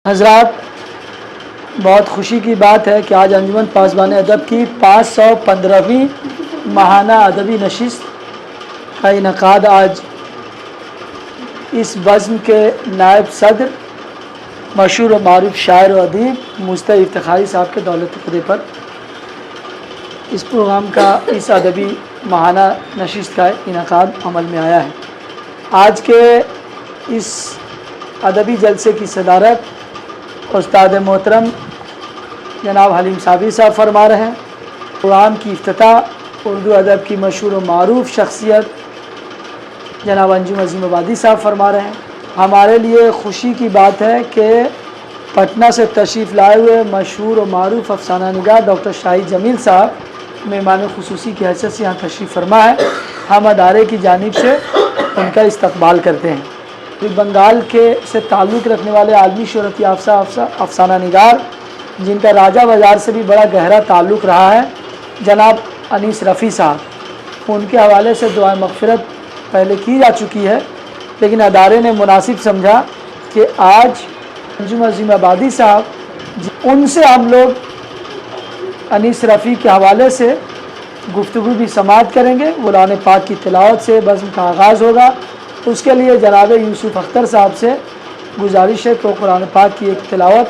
حضرات، بہت خوشی کی بات ہے کہ آج انجمن پاسبان ادب کی 515ویں ماہانہ ادبی نشست کا انعقاد آج اس بزم کے نائب صدر مشہور و معروف شاعر و ادیب مصطفی افتخاری صاحب کے دولت قدے پر اس پروگرام کا اس ادبی ماہانہ نشست کا انعقاد عمل میں آیا ہے۔ آج کے اس ادبی جلسے کی صدارت استاد محترم جناب حلیم صابری صاحب فرما رہے ہیں۔ پروگرام کی افتتاح اردو ادب کی مشہور و معروف شخصیت جناب انجم عظیم آبادی صاحب فرما رہے ہیں۔ ہمارے لیے خوشی کی بات ہے کہ پٹنہ سے تشریف لائے ہوئے مشہور و معروف افسانہ نگار ڈاکٹر شاہد جمیل صاحب مہمان خصوصی کی حیثیت سے یہاں تشریف فرما ہے۔ ہم ادارے کی جانب سے ان کا استقبال کرتے ہیں۔ بنگال کے سے تعلق رکھنے والے عالمی شہرت یافتہ افسانہ نگار جن کا راجہ بازار سے بھی بڑا گہرا تعلق رہا ہے، جناب انیس رفیع صاحب، ان کے حوالے سے دعائے مغفرت پہلے کی جا چکی ہے، لیکن ادارے نے مناسب سمجھا کہ آج انجم عظیم آبادی صاحب ان سے ہم لوگ انیس رفیع کے حوالے سے گفتگو بھی سماعت کریں گے۔ قرآن پاک کی تلاوت سے بزم کا آغاز ہوگا۔ اس کے لیے جناب یوسف اختر صاحب سے گزارش ہے کہ قرآن پاک کی ایک تلاوت۔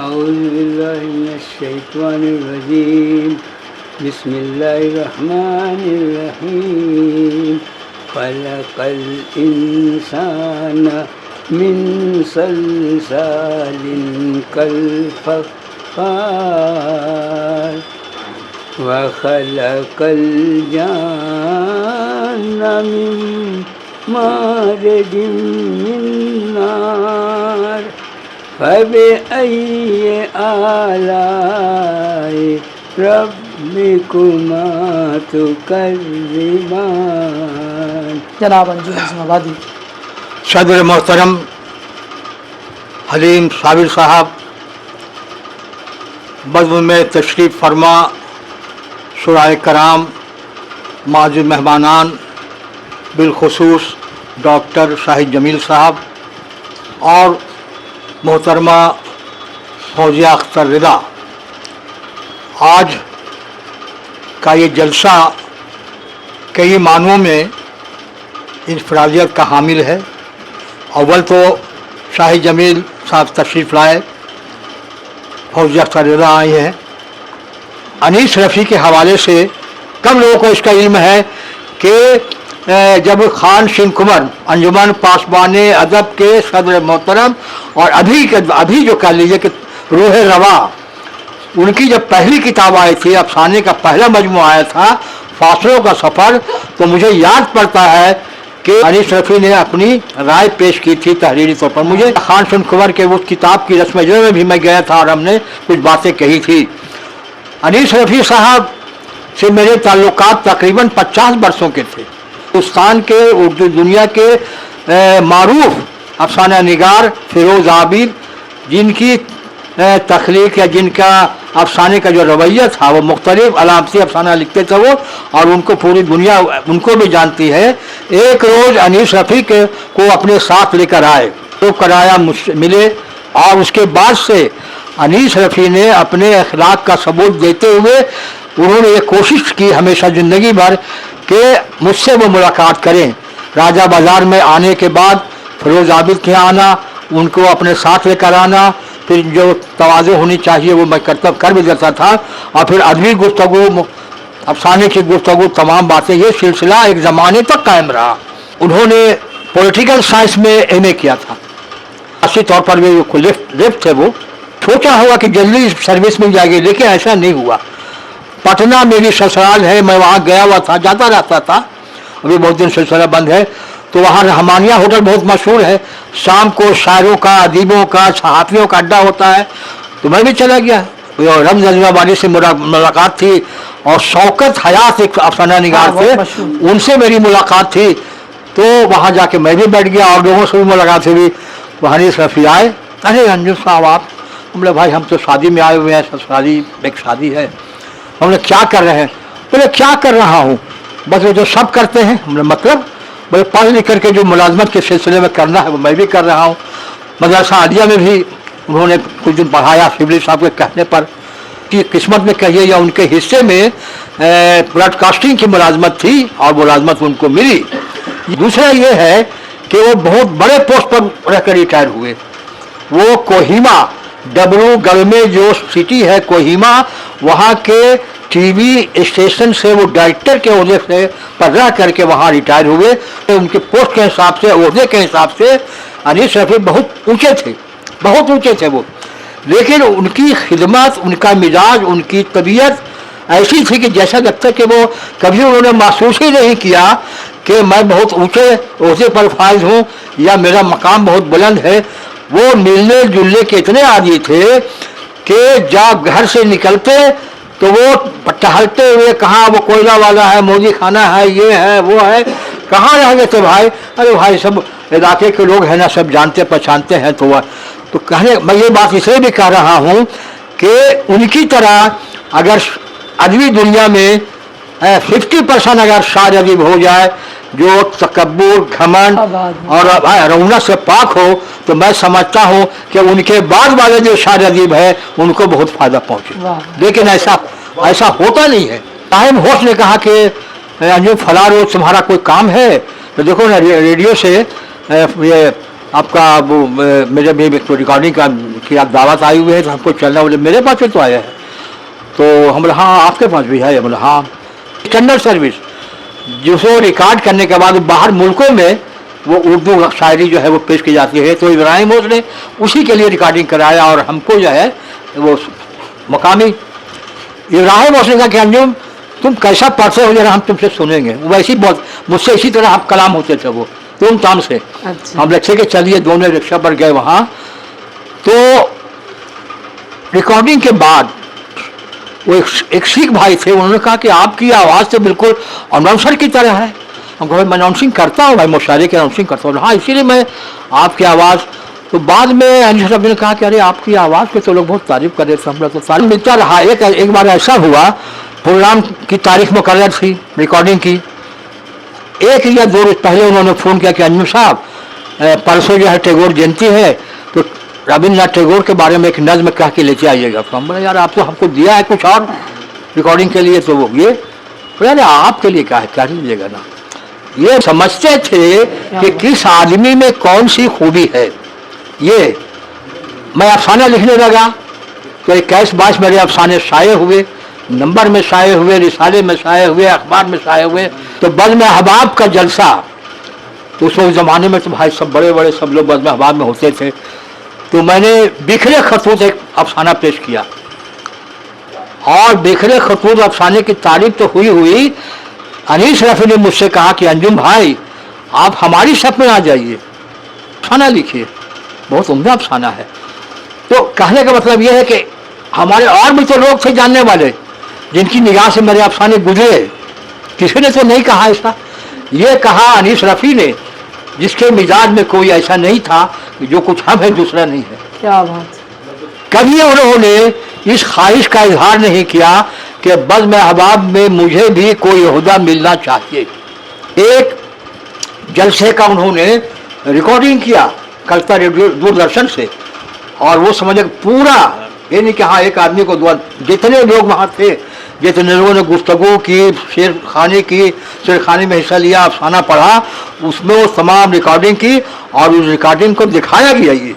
اعوذ باللہ من الشیطان الرجیم، بسم اللہ الرحمن الرحیم۔ خلق الانسان من صلصال کالفخار وخلق الجان من مارج من نار فبأي آلاء ربكما تكذبان۔ جناب انجم عظیم آبادی۔ صدر محترم حلیم صابری صاحب، بزم میں تشریف فرما شعراء کرام، معزز مہمانان، بالخصوص ڈاکٹر شاہد جمیل صاحب اور محترمہ فوزیہ اختر رضا، آج کا یہ جلسہ کئی معنوں میں انفرادیت کا حامل ہے۔ اول تو شاہد جمیل صاحب تشریف لائے، فوزیہ اختر رضا آئی ہیں۔ انیس رفیع کے حوالے سے کم لوگوں کو اس کا علم ہے کہ جب خان شین کمر انجمن پاسبان ادب کے صدر محترم اور ابھی جو کہہ لیجیے کہ روح رواں، ان کی جب پہلی کتاب آئی تھی، افسانے کا پہلا مجموعہ آیا تھا فاصلوں کا سفر، تو مجھے یاد پڑتا ہے کہ انیس رفیع نے اپنی رائے پیش کی تھی تحریری طور پر۔ مجھے خان شین کمر کے اس کتاب کی رسم اجرا میں بھی میں گیا تھا اور ہم نے کچھ باتیں کہی تھی۔ انیس رفیع صاحب سے میرے تعلقات تقریباً 50 برسوں کے تھے۔ ہندوستان کے اردو دنیا کے معروف افسانہ نگار فیروز عابد، جن کی تخلیق یا جن کا افسانے کا جو رویہ تھا وہ مختلف علامتی افسانہ لکھتے تھے وہ، اور ان کو پوری دنیا ان کو بھی جانتی ہے۔ ایک روز انیس رفیع کو اپنے ساتھ لے کر آئے تو کرایا ملے، اور اس کے بعد سے انیس رفیع نے اپنے اخلاق کا ثبوت دیتے ہوئے انہوں نے یہ کوشش کی ہمیشہ زندگی بھر کہ مجھ سے وہ ملاقات کریں۔ راجہ بازار میں آنے کے بعد فیروز عابد کے آنا، ان کو اپنے ساتھ لے کر آنا، پھر جو تواضع ہونی چاہیے وہ میں کر بھی دیتا تھا، اور پھر ادبی گفتگو، افسانے کی گفتگو، تمام باتیں، یہ سلسلہ ایک زمانے تک قائم رہا۔ انہوں نے پولیٹیکل سائنس میں ایم اے کیا تھا، اسی طور پر بھی لیفٹ تھے۔ وہ سوچا ہوا کہ جلدی سروس مل جائے گی، لیکن ایسا نہیں ہوا۔ پٹنہ میری سسرال ہے، میں وہاں گیا ہوا تھا، جاتا رہتا تھا، ابھی بہت دن سلسلہ بند ہے، تو وہاں رحمانیہ ہوٹل بہت مشہور ہے، شام کو شاعروں کا، ادیبوں کا، صحافیوں کا اڈا ہوتا ہے، تو میں بھی چلا گیا۔ رمز عظیم آبادی سے ملاقات تھی، اور شوکت حیات ایک افسانہ نگار تھے، ان سے میری ملاقات تھی، تو وہاں جا کے میں بھی بیٹھ گیا، اور لوگوں سے بھی ملاقات ہوئی۔ وہ انیس رفیع آئے، ارے انجم صاحب آپ، ہم نے بھائی ہم تو شادی میں آئے ہوئے ہیں، سسرالی ایک شادی ہے۔ ہم نے کیا کر رہے ہیں؟ بولے کیا کر رہا ہوں، بس وہ جو سب کرتے ہیں۔ ہم نے مطلب بھائی پڑھ لکھ کر کے جو ملازمت کے سلسلے میں کرنا ہے وہ میں بھی کر رہا ہوں۔ مدرسہ عالیہ میں بھی उन्होंने कुछ दिन पढ़ाया शिवली साहब के कहने पर कि किस्मत में कहिए या उनके हिस्से में ब्रॉडकास्टिंग की मुलाजमत थी और मुलाजमत उनको मिली। दूसरा ये है कि वो बहुत बड़े पोस्ट पर रहकर रिटायर हुए। वो कोहिमा डब्रूगढ़ में जो सिटी है कोहिमा, वहाँ के टीवी स्टेशन से वो डायरेक्टर के ओहदे से पर रह करके वहाँ रिटायर हुए। उनके पोस्ट के हिसाब से, ओहदे के हिसाब से अनीस रफ़ी बहुत ऊंचे थे, बहुत ऊंचे थे वो। लेकिन उनकी खिदमत, उनका मिजाज, उनकी तबीयत ऐसी थी कि जैसा लगता कि वो कभी उन्होंने महसूस ही नहीं किया कि मैं बहुत ऊंचे ओहदे पर फाइज हूँ या मेरा मकाम बहुत बुलंद है। वो मिलने जुलने के इतने आदी थे कि जब घर से निकलते तो वो टहलते हुए कहाँ वो कोयला वाला है, मोदी खाना है, ये है वो है, कहाँ रह गए थे भाई? अरे भाई सब इलाके के लोग हैं ना, सब जानते पहचानते हैं। तो कहने मैं ये बात इसलिए भी कह रहा हूँ कि उनकी तरह अगर अदबी दुनिया में 50% अगर शायर अदीब हो जाए जो तकब्बुर, घमंड और रौनक से पाक हो, तो मैं समझता हूँ कि उनके बाद वाले जो शायर अदीब है उनको बहुत फायदा पहुँचे। लेकिन ऐसा होता नहीं है। टाइम होस्ट ने कहा कि अंजुम फला रोज तुम्हारा कोई काम है, तो देखो ना रेडियो से ये आपका वो मेरे भी रिकॉर्डिंग का की आप दावत आई हुई है तो हमको चलना, बोले मेरे पास तो आया है। तो हम बोले हाँ आपके पास भी है? बोले हाँ। स्टैंडर्ड सर्विस जिसको रिकॉर्ड करने के बाद बाहर मुल्कों में वो उर्दू शायरी जो है वो पेश की जाती है, तो इब्राहिम होस्ट ने उसी के लिए रिकॉर्डिंग कराया और हमको जो है वो मकामी इब्राहिम होस्ट ने कहा कि अंजुम तुम कैसा पढ़ते हो जरा हम तुमसे सुनेंगे। वैसी बहुत मुझसे इसी तरह आप कलाम होते थे वो तुम ताम से। अच्छा। हम रिक्शे के चलिए, दोनों रिक्शा पर गए वहाँ। तो रिकॉर्डिंग के बाद वो एक सिख भाई थे, उन्होंने कहा कि आपकी आवाज़ तो बिल्कुल अनाउंसर की तरह है। हम कहा मैं अनाउंसिंग करता हूँ भाई, मुशायरे की अनाउंसिंग करता हूँ। हाँ इसीलिए मैं आपकी आवाज़। तो बाद में अनीस रफ़ी ने कहा कि अरे आपकी आवाज़ के तो लोग बहुत तारीफ़ कर रहे थे, हम लोग तो तारीफ मिलता रहा। एक बार ऐसा हुआ, प्रोग्राम की तारीख मुकर्रर थी रिकॉर्डिंग की, 1 या 2 रोज पहले उन्होंने फ़ोन किया कि अंजुम साहब परसों जो है टैगोर जयंती है, तो रविन्द्रनाथ टैगोर के बारे में एक नज़्म कह के लेके आइएगा। तो हम बोले यार आप तो हमको दिया है कुछ और रिकॉर्डिंग के लिए, तो वो ये यार आपके लिए क्या है, क्या लीजिएगा ना। ये समझते थे कि किस आदमी में कौन सी खूबी है। ये मैं अफसाना लिखने लगा तो 21-22 मेरे अफसाने शाये हुए, नंबर में शाये हुए, रिसाले में शाये हुए, अखबार में शाये हुए। तो बज़्म अहबाब का जलसा, तो उस ज़माने में तो भाई सब बड़े बड़े सब लोग बज़्म अहबाब में होते थे। तो मैंने बिखरे खतूत एक अफसाना पेश किया और बिखरे खतूत अफसाने की तारीफ तो हुई। अनीस रफ़ी ने मुझसे कहा कि अंजुम भाई आप हमारी शप में आ जाइए, अफसाना लिखिए, बहुत उम्दा अफसाना है। तो कहने का मतलब यह है कि हमारे और भी तो लोग थे जानने वाले जिनकी निगाह से मेरे अफसाने गुजरे, किसी ने तो नहीं कहा ऐसा। ये कहा अनीस रफ़ी ने जिसके मिजाज में कोई ऐसा नहीं था कि जो कुछ हम है दूसरा नहीं है। क्या बात। कभी उन्होंने इस ख्वाहिश का इजहार नहीं किया कि बज़्म अहबाब में मुझे भी कोई ओहदा मिलना चाहिए। एक जलसे का उन्होंने रिकॉर्डिंग किया कलता रेडियो दूरदर्शन से, और वो समझे पूरा ये नहीं कि हाँ एक आदमी को जितने लोग वहाँ थे, जितने लोगों ने गुफ्तगू की, शेरखानी में हिस्सा लिया, अफसाना पढ़ा, उसमें वो तमाम रिकॉर्डिंग की और उस रिकॉर्डिंग को दिखाया गया। ये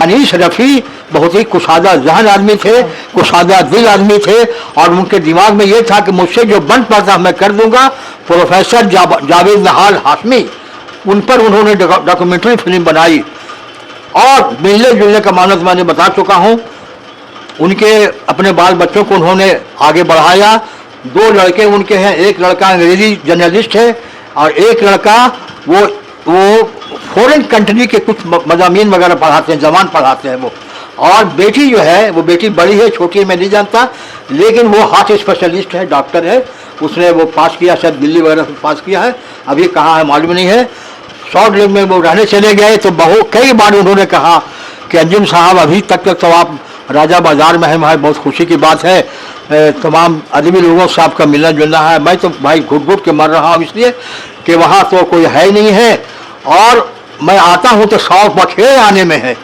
अनीस रफ़ी बहुत ही कुशादा ज़हन आदमी थे, कुशादा दिल आदमी थे, और उनके दिमाग में ये था कि मुझसे जो बन पड़ता मैं कर दूंगा। प्रोफेसर जावेद नहाल हाशमी, उन पर उन्होंने डॉक्यूमेंट्री फिल्म बनाई और मिलने जुलने का मानस मैंने बता चुका हूँ। उनके अपने बाल बच्चों को उन्होंने आगे बढ़ाया। 2 लड़के उनके हैं, एक लड़का अंग्रेजी जर्नलिस्ट है और एक लड़का वो फॉरेन कंट्री के कुछ मज़ामीन वगैरह पढ़ाते हैं, ज़बान पढ़ाते हैं वो। और बेटी जो है वो बेटी बड़ी है, छोटी है मैं नहीं जानता, लेकिन वो हार्ट स्पेशलिस्ट है, डॉक्टर है। उसने वो पास किया, शायद दिल्ली वगैरह से पास किया है, अभी कहाँ है मालूम नहीं है। शॉर्ट लिव में वो रहने चले गए तो कई बार उन्होंने कहा कि अंजुम साहब अभी तक तो आप राजा बाजार में है, हमारी बहुत खुशी की बात है, तमाम अदबी लोगों से आपका मिलना जुलना है। मैं तो भाई घुट घुट के मर रहा हूँ इसलिए कि वहाँ तो कोई है नहीं है, और मैं आता हूँ तो शौक बखेड़े आने में है।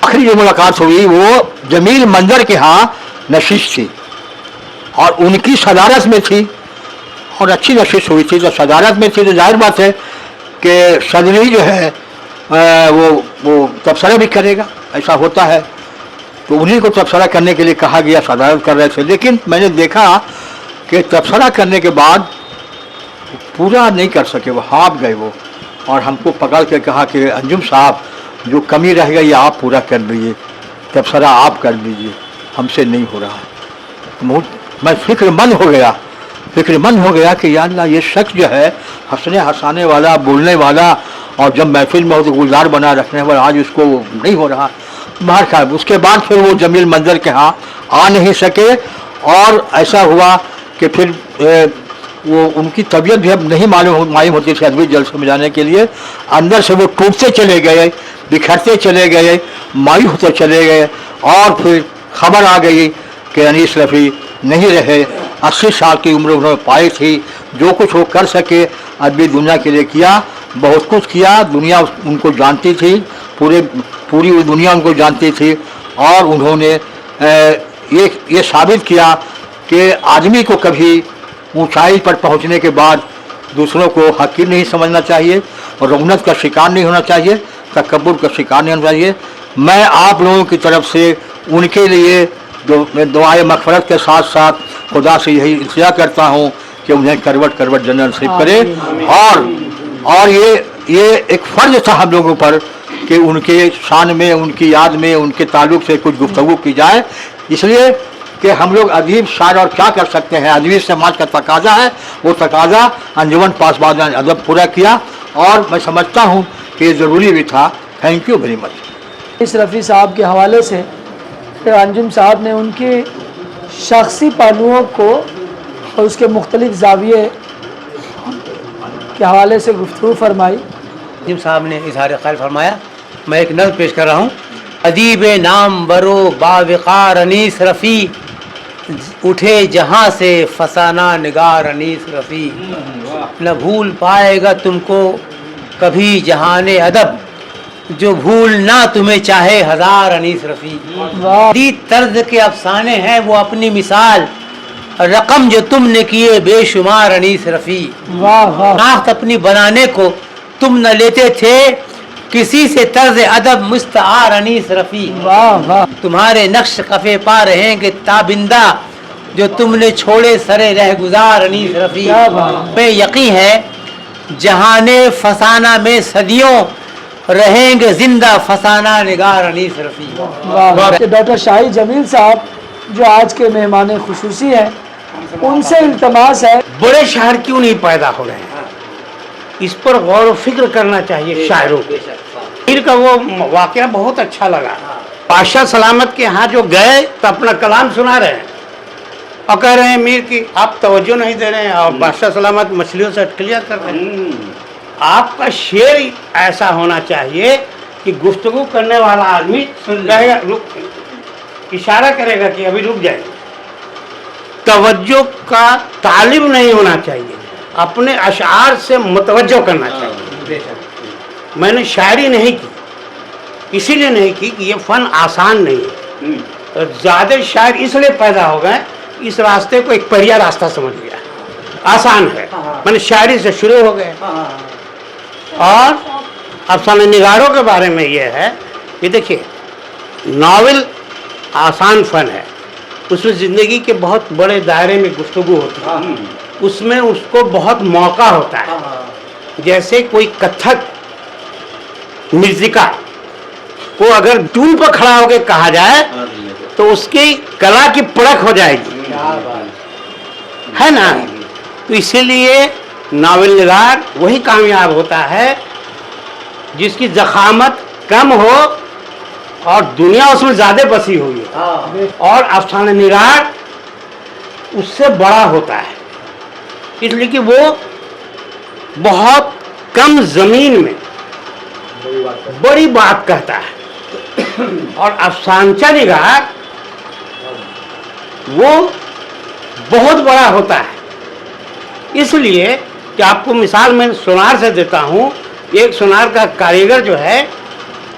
आखिरी जो मुलाकात हुई वो जमील मंजर के यहाँ नशिश थी और उनकी सदारत में थी और अच्छी नशिश हुई थी। जब सदारत में थी तो जाहिर बात है कि सदनी जो है वो तबसरा भी करेगा, ऐसा होता है। तो उन्हीं को तबसरा करने के लिए कहा गया, सदारत कर रहे थे। लेकिन मैंने देखा कि तबसरा करने के बाद पूरा नहीं कर सके, वो हाँप गए वो, और हमको पकड़ के कहा कि अंजुम साहब जो कमी रह गई आप पूरा कर लीजिए, तबसरा आप कर लीजिए, हमसे नहीं हो रहा है। मैं फिक्रमंद हो गया कि या अल्लाह ये शख्स जो है हंसने हंसाने वाला, बोलने वाला और जब महफिल में हो तो गुलजार बना रखने वाला, आज उसको नहीं हो रहा। बाहर खा उसके बाद फिर वो जमील मंजर के यहाँ आ नहीं सके और ऐसा हुआ कि फिर वो उनकी तबीयत भी अब नहीं मालूम होती थी अदबी जलसे में जाने के लिए। अंदर से वो टूटते चले गए, बिखरते चले गए, मायूस होते चले गए और फिर खबर आ गई कि अनीस रफ़ी नहीं रहे। 80 साल की उम्र उन्होंने पाई थी। जो कुछ वो कर सके अदबी दुनिया के लिए किया, बहुत कुछ किया। दुनिया उनको जानती थी, पूरी दुनिया उनको जानती थी और उन्होंने ये साबित किया कि आदमी को कभी ऊंचाई पर पहुंचने के बाद दूसरों को हकीर नहीं समझना चाहिए और रौनक का शिकार नहीं होना चाहिए, तकब्बुर का शिकार नहीं होना चाहिए। मैं आप लोगों की तरफ से उनके लिए दुआए मग़फ़िरत के साथ साथ खुदा से यही इल्तिजा करता हूँ कि उन्हें करवट जन्नत नसीब करे। और ये एक फ़र्ज़ था हम लोगों पर कि उनके शान में, उनकी याद में, उनके ताल्लुक़ से कुछ गुफ्तगू की जाए, इसलिए कि हम लोग अदीब शायर और क्या कर सकते हैं। अदबी समाज का तकाजा है, वो तकाजा अंजुमन पासबान ने अदब पूरा किया और मैं समझता हूँ कि ये ज़रूरी भी था। Thank you very much. इस रफ़ी साहब के हवाले से अंजुम साहब ने उनके शख्सी पहलुओं को और उसके मुख्तलिफ ज़ाविये के हवाले से गुफ्तगू फरमाई। अंजुम साहब ने इजहार ख़ैर फरमाया। मैं एक नज़्म पेश कर रहा हूँ। अदीब नाम बरो बावक़ार अनीस रफ़ी, उठे जहाँ से फसाना निगार अनीस रफ़ी, न भूल पाएगा तुमको कभी जहाने अदब, जो भूल ना तुम्हें चाहे हज़ार अनीस रफ़ी। दी तर्ज के अफसाने हैं वो अपनी मिसाल, रकम जो तुमने किए बेशुमार अनीस रफ़ी। नाख्त अपनी बनाने को तुम न लेते थे किसी से तर्ज अदब मुस्तआर अनीस रफ़ी। तुम्हारे नक्श कफ़े पा रहेंगे ताबिंदा, जो तुमने छोड़े सरे रह गुजार अनीस रफ़ी। पे यकीन है जहाने फसाना में सदियों रहेंगे जिंदा फसाना निगार अनीस रफ़ी। डॉक्टर शाहिद जमील साहब जो आज के मेहमान खुसूसी हैं, उनसे इल्तमास है, बड़े शायर क्यों नहीं पैदा हो रहे हैं, इस पर गौर व फिक्र करना चाहिए शायरों को। मीर का वो वाक़या बहुत अच्छा लगा। बादशाह सलामत के यहाँ जो गए तो अपना कलाम सुना रहे हैं और कह रहे हैं मीर की आप तवज्जो नहीं दे रहे हैं, और बादशाह सलामत मछलियों से अटकलियाँ कर रहे हैं। आपका शेर ऐसा होना चाहिए कि गुफ्तगू करने वाला आदमी कहेगा रुक, इशारा करेगा कि अभी रुक जाए। तवज्जो का तालिब नहीं होना चाहिए, अपने अशार से मुतवज्जो करना चाहिए। मैंने शायरी नहीं की, इसीलिए नहीं की कि ये फ़न आसान नहीं है। ज़्यादा शायर इसलिए पैदा हो गए, इस रास्ते को एक परिया रास्ता समझ लिया, आसान है। मैंने शायरी से शुरू हो गए। और अफसाने निगारों के बारे में ये है कि देखिए, नावल आसान फ़न है, उसमें ज़िंदगी के बहुत बड़े दायरे में गुफ्तगू होती है, उसमें उसको बहुत मौका होता है। जैसे कोई कथक म्यूजिका को अगर टूल पर खड़ा होकर कहा जाए तो उसकी कला की परख हो जाएगी, है ना। तो इसीलिए नावल निगार वही कामयाब होता है जिसकी ज़खामत कम हो और दुनिया उसमें ज़्यादा बसी हुई है, और अफसाने निगार उससे बड़ा होता है, इसलिए कि वो बहुत कम ज़मीन में बड़ी बात कहता है। और अफसानचा निगार वो बहुत बड़ा होता है। इसलिए कि आपको मिसाल मैं सोनार से देता हूँ। एक सोनार का कारीगर जो है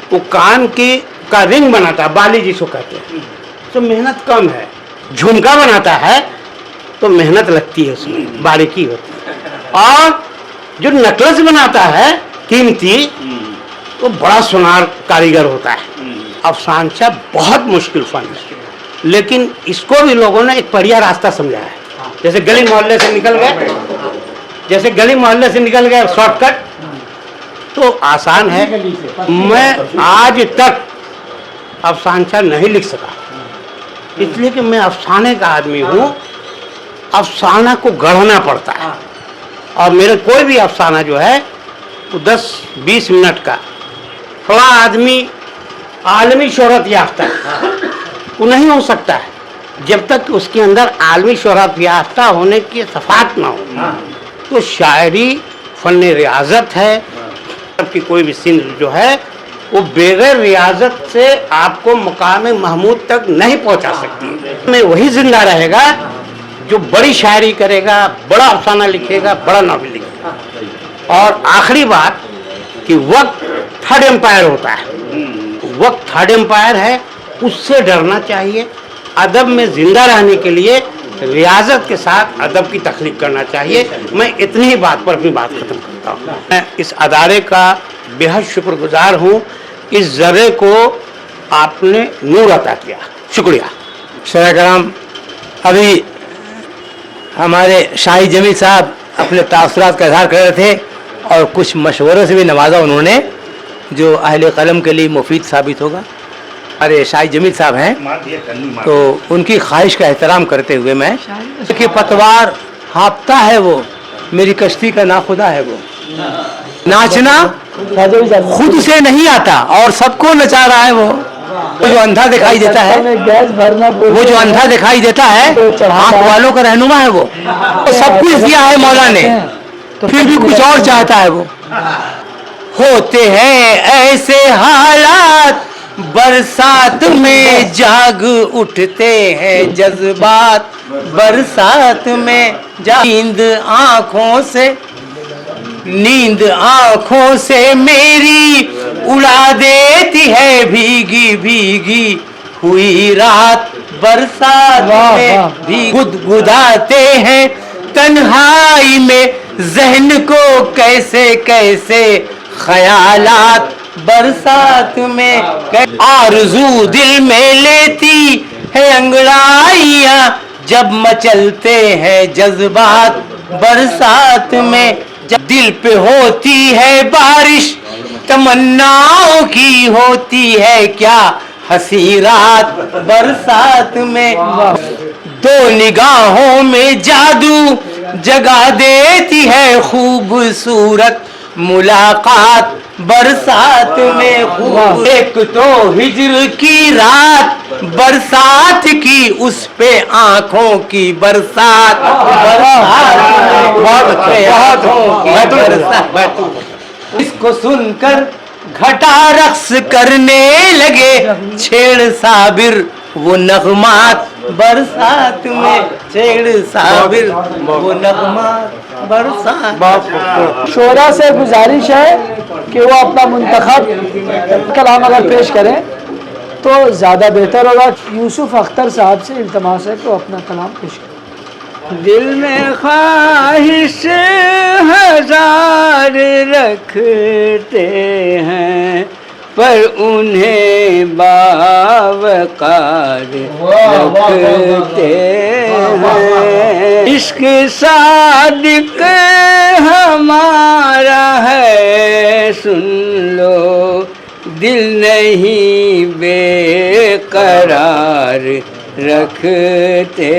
वो का रिंग बनाता है, बाली जिसको कहते हैं, तो मेहनत कम है। झुमका बनाता है तो मेहनत लगती है, उसमें बारीकी होती है। और जो नेकलेस बनाता है कीमती, वो बड़ा सुनार कारीगर होता है। अफसानचा बहुत मुश्किल फन है, लेकिन इसको भी लोगों ने एक बढ़िया रास्ता समझा है। जैसे गली मोहल्ले से निकल गए, जैसे गली मोहल्ले से निकल गए शॉर्टकट, तो आसान है। मैं आज तक अफसानचा नहीं लिख सका, इसलिए कि मैं अफसाने का आदमी हूँ। अफसाना को गढ़ना पड़ता है, और मेरा कोई भी अफसाना जो है वो 10-20 मिनट का, फला आदमी आलमी शोहरत याफ्ता है, वो नहीं हो सकता है जब तक उसके अंदर आलमी शोहरत याफ्ता होने की सफात ना हो। तो शायरी फन रियाजत है, कि कोई भी सिंध जो है वो बगैर रियाजत से आपको मकाम महमूद तक नहीं पहुंचा सकती। में वही जिंदा रहेगा जो बड़ी शायरी करेगा, बड़ा अफसाना लिखेगा, बड़ा नावल लिखेगा। और आखिरी बात कि वक्त थर्ड एम्पायर होता है, वक्त थर्ड एम्पायर है, उससे डरना चाहिए। अदब में जिंदा रहने के लिए रियाजत के साथ अदब की तख्लीक करना चाहिए। मैं इतनी ही बात पर अपनी बात खत्म करता हूँ। मैं इस अदारे का बेहद शुक्रगुजार हूँ, इस ज़र्रे को आपने नूर अता किया, शुक्रिया। शरा कराम, अभी हमारे शाही जमील साहब अपने तासुरात का इजहार कर रहे थे और कुछ मशवरों से भी नवाजा उन्होंने, जो अहले कलम के लिए मुफीद साबित होगा। अरे शाही जमील साहब हैं, तो उनकी ख्वाहिश का एहतराम करते हुए मैं कि पतवार हाँपता है वो, मेरी कश्ती का नाखुदा है वो। नाचना खुद से नहीं आता और सबको नचा रहा है वो जो अंधा दिखाई देता है, गैस भरना, वो जो अंधा दिखाई देता है, आंख वालों का रहनुमा है वो। सब कुछ दिया है मौला ने, फिर भी कुछ और चाहता है वो। होते हैं ऐसे हालात, बरसात में जाग उठते हैं जज्बात, बरसात में नींद आँखों से मेरी उड़ा देती है भीगी भीगी हुई रात, बरसात में भी गुदगुदाते हैं तन्हाई में ज़हन को कैसे कैसे ख्यालात, बरसात में आरज़ू दिल में लेती है अंगड़ाइयाँ जब मचलते हैं जज्बात, बरसात में जब दिल पे होती है बारिश तमन्नाओं की होती है क्या हंसी रात, बरसात में दो निगाहों में जादू जगा देती है खूबसूरत मुलाकात, बरसात में खूब। एक तो हिज्र की रात, बरसात की उस पे आंखों की बरसात, बरसात। इसको सुनकर घटा रक्स करने लगे छेड़ साबिर वो नगमात, बरसात में छेड़ साबिर वो नगमात, बरसात। शोरा से गुजारिश है कि वो अपना मुंतखब कलाम अगर पेश करें तो ज़्यादा बेहतर होगा। यूसुफ अख्तर साहब से इल्तमास है कि वो अपना कलाम पेश करें। दिल में ख्वाहिश हजार रखते हैं पर उन्हें बावकार रखते हैं। इश्क सादिक हमारा है सुन लो, दिल नहीं बेकरार रखते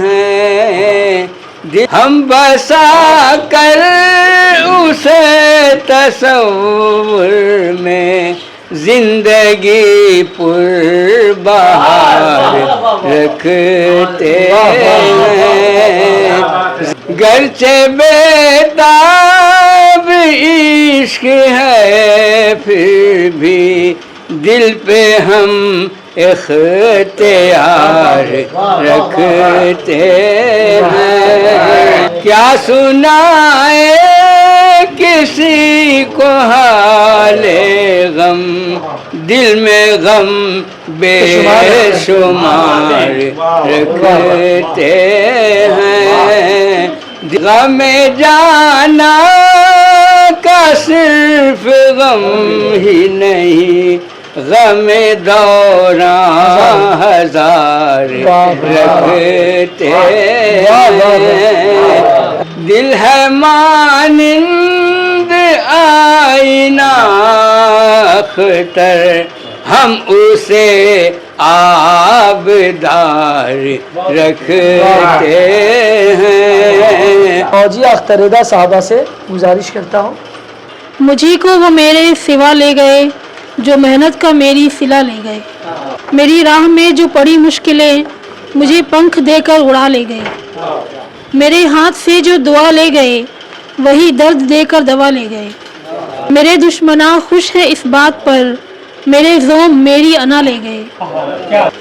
हैं। हम बसा कर उसे तसव्वुर में जिंदगी पुरबहार रखते हैं। गरचे बेताब इश्क है फिर भी दिल पे हम इख्तियार रखते हैं। क्या सुनाए किसी को हाले गम, दिल में गम बेशुमार रखते हैं। गम जाना का सिर्फ गम ही नहीं, गम दौरान हजार रखते हैं। दिल है मानिंद आईना अख्तर, हम उसे आबदार रखते हैं। और जी अख्तरदा साहबा से गुजारिश करता हूँ, मुझी को वो मेरे सिवा ले गए, जो मेहनत का मेरी सिला ले गए। मेरी राह में जो पड़ी मुश्किलें, मुझे पंख देकर उड़ा ले गए। मेरे हाथ से जो दुआ ले गए, वही दर्द देकर दवा ले गए। मेरे दुश्मना खुश है इस बात पर, मेरे ज़ोम मेरी अना ले गए।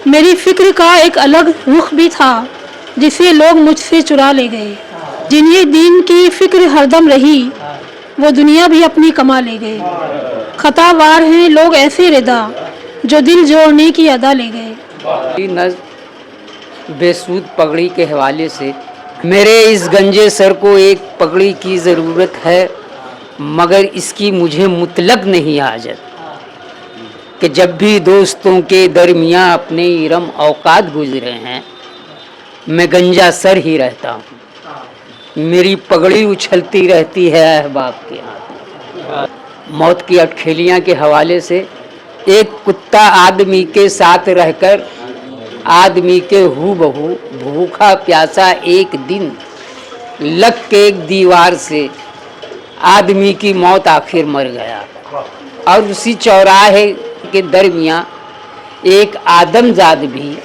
मेरी फिक्र का एक अलग रुख भी था, जिसे लोग मुझसे चुरा ले गए। जिन्हें दीन की फिक्र हरदम रही, वो दुनिया भी अपनी कमा ले गए। खतावार हैं लोग ऐसे रिदा, जो दिल जोड़ने की अदा ले गए। नज़्म बेसूद पगड़ी के हवाले से, मेरे इस गंजे सर को एक पगड़ी की ज़रूरत है, मगर इसकी मुझे मुतलक नहीं हाजत कि जब भी दोस्तों के दरमियाँ अपने इरम औकात गुजरे हैं, मैं गंजा सर ही रहता हूँ। मेरी पगड़ी उछलती रहती है अहबाब के हाथ। मौत की अटखेलियाँ के हवाले से, एक कुत्ता आदमी के साथ रहकर आदमी के हूबहू भूखा प्यासा एक दिन लग के एक दीवार से आदमी की मौत आखिर मर गया। और उसी चौराहे के दरमियाँ एक आदमजाद भी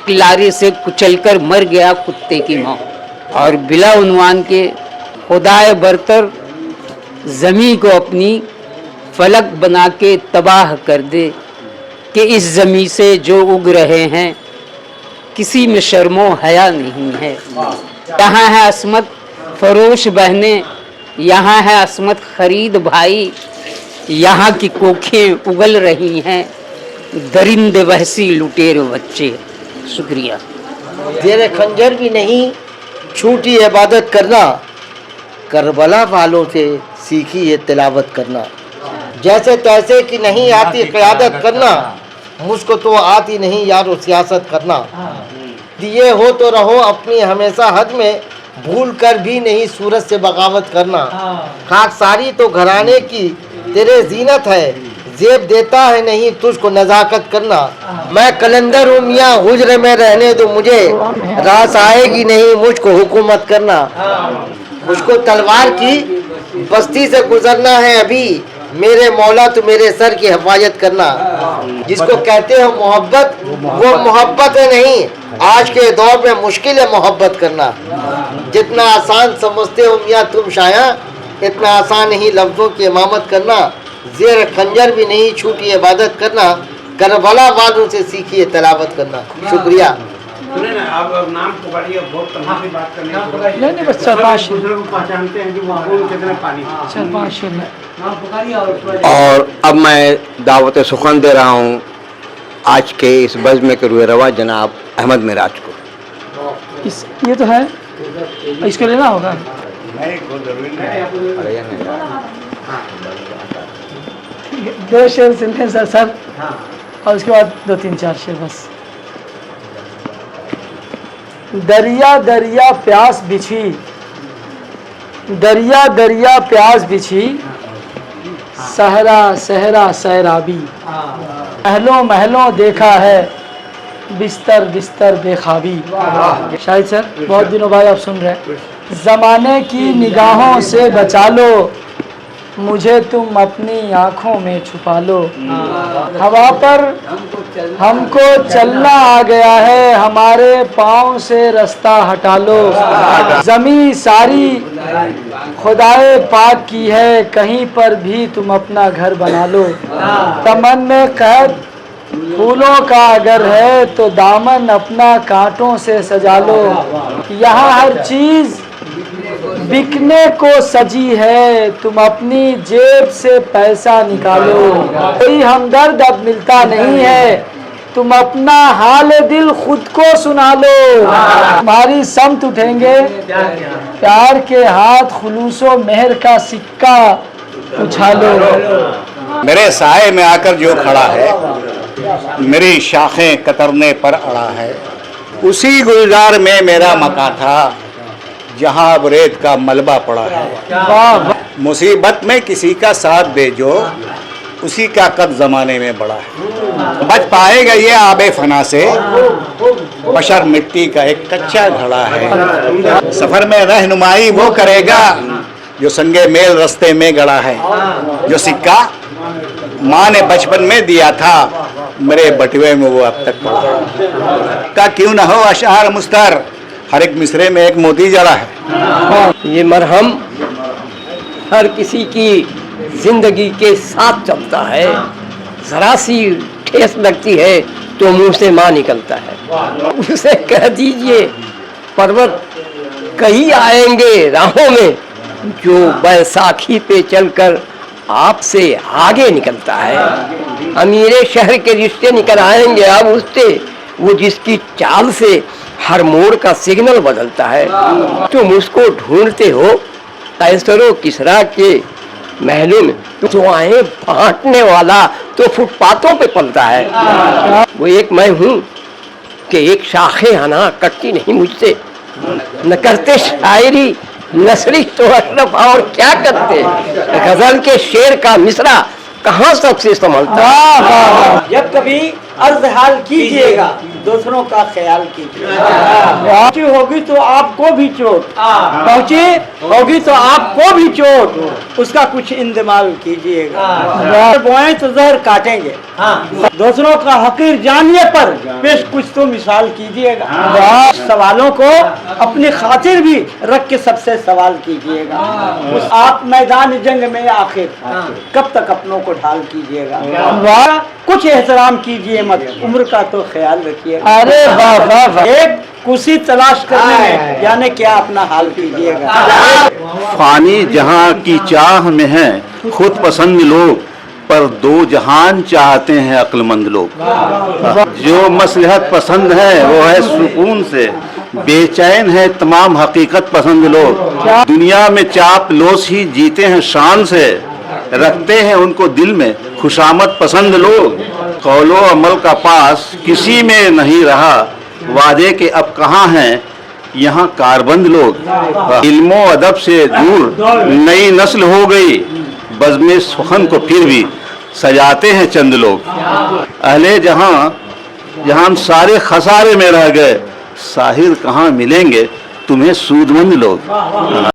किलारे से कुचलकर मर गया कुत्ते की मौत। और बिला उन्वान के खुदाए बरतर ज़मी को अपनी फलक बना के तबाह कर दे कि इस ज़मी से जो उग रहे हैं किसी में शर्मो हया नहीं है। यहाँ है अस्मत फरोश बहने, यहाँ है अस्मत खरीद भाई, यहाँ की कोखें उगल रही हैं, दरिंदे वहसी लुटेर बच्चे। शुक्रिया। जेर खंजर भी नहीं छूटी इबादत करना, करबला वालों से सीखी ये तिलावत करना। जैसे तैसे की नहीं आती क़यादत करना, मुझको तो आती नहीं यारो सियासत करना। दिए हो तो रहो अपनी हमेशा हद में, भूल कर भी नहीं सूरज से बगावत करना। खाकसारी तो घराने की तेरे जीनत है, जेब देता है नहीं तुझको नज़ाकत करना। मैं कलंदर हूँ मियाँ हुज्र में रहने दो मुझे, रास आएगी नहीं मुझको हुकूमत करना। मुझको तलवार की बस्ती से गुजरना है अभी, मेरे मौला तो मेरे सर की हिफाजत करना। जिसको कहते हो मोहब्बत, वो मोहब्बत है नहीं, आज के दौर में मुश्किल है मोहब्बत करना। जितना आसान समझते हो मियाँ तुम शाया, इतना आसान नहीं लफ्ज़ों की इमामत करना। ज़ेर खंजर भी नहीं छूटी इबादत करना, करबला वालों से सीखिए तलावत करना। शुक्रिया। आप नाम पुकारिए, बहुत तमाम बात करने नहीं बस चार पाँच दूसरे को पहचानते हैं कि वो कौन कितने पानी। चार पाँच शेर में। और अब मैं दावत सुखन दे रहा हूँ आज के इस बज़्म के रुए रवा जनाब अहमद मिराज को। ये तो है, इसको लेना होगा। दो शेर सुनते हैं सर, और उसके बाद 2-3-4 शेर बस। दरिया दरिया प्यास बिछी, दरिया दरिया प्यास बिछी, सहरा सहरा सैराबी। महलों महलों देखा है, बिस्तर बिस्तर बेखाबी। शाहिद सर, बहुत दिनों बाद आप सुन रहे हैं। ज़माने की निगाहों से बचा लो, मुझे तुम अपनी आँखों में छुपा लो। हवा पर हमको चलना आ गया है, हमारे पाँव से रास्ता हटा लो। ज़मीं सारी खुदाए पाक की है, कहीं पर भी तुम अपना घर बना लो। तमन में कैद फूलों का अगर है, तो दामन अपना कांटों से सजा लो। यहाँ हर चीज़ बिकने को सजी है, तुम अपनी जेब से पैसा निकालो, कोई हमदर्द अब मिलता नहीं है, तुम अपना हाल दिल खुद को सुना लो, तुम्हारी समत उठेंगे प्यार के हाथ, खुलूसो मेहर का सिक्का उछालो। मेरे साए में आकर जो खड़ा है, मेरी शाखें कतरने पर अड़ा है, उसी गुलजार में मेरा मकान था जहाँ अब रेत का मलबा पड़ा है। मुसीबत में किसी का साथ दे जो, उसी का कद जमाने में बड़ा है। बच पाएगा ये आबे फना से, बशर मिट्टी का एक कच्चा घड़ा है। सफर में रहनुमाई वो करेगा जो संगे मेल रस्ते में गड़ा है। जो सिक्का माँ ने बचपन में दिया था, मेरे बटुए में वो अब तक पड़ा है। का क्यों न हो अशहार मुस्तर, हर एक मिसरे में एक मोती जड़ा है। ये मरहम हर किसी की जिंदगी के साथ चलता है, जरा सी ठेस लगती है तो मुंह से माँ निकलता है। उसे कह दीजिए पर्वत कहीं आएंगे राहों में, जो बैसाखी पे चलकर आपसे आगे निकलता है। अमीरे शहर के रिश्ते निकल आएंगे अब उससे, वो जिसकी चाल से हर मोड़ का सिग्नल बदलता है। तुम उसको ढूंढते हो कैसरो किसरा के महलों में, तो आए बांटने वाला तो फुटपाथों पे पलता है। वो एक मैं हूँ कि एक शाखे अना कटती नहीं मुझसे, न करते शायरी नसरी तो अशरफ और क्या करते, गजल के शेर का मिसरा कहाँ सबसे संभलता। जब कभी अर्ज हाल कीजिएगा, दूसरों का ख्याल कीजिएगा। पहुंची होगी तो आपको भी चोट, पहुंची होगी तो आपको भी चोट, उसका कुछ इंतजाम कीजिएगा। बोए तो जहर काटेंगे, दूसरों का हकीर जानिए पर पेश कुछ तो मिसाल कीजिएगा। सवालों को अपनी खातिर भी रख के सबसे सवाल कीजिएगा। आप मैदान जंग में आखिर कब तक अपनों को ढाल कीजिएगा। कुछ एहतराम कीजिए मत, उम्र का तो ख्याल रखिए। अरे वाह वाह वाह, एक कुर्सी तलाश करने में यानी क्या अपना हाल कीजिएगा। फानी जहाँ की चाह में है खुद पसंद लोग, पर दो जहान चाहते हैं अक्लमंद लोग। जो मसलहत पसंद है वो है सुकून से, बेचैन है तमाम हकीकत पसंद लोग। दुनिया में चाप लोस ही जीते हैं शान से, रखते हैं उनको दिल में खुशामद पसंद लोग। कौलो अमल का पास किसी में नहीं रहा, वादे के अब कहाँ हैं यहाँ कारबंद लोग। इल्मो अदब से दूर नई नस्ल हो गई, बज़्म सुखन को फिर भी सजाते हैं चंद लोग। अहले जहां सारे खसारे में रह गए, साहिर कहाँ मिलेंगे तुम्हें सूदमंद लोग।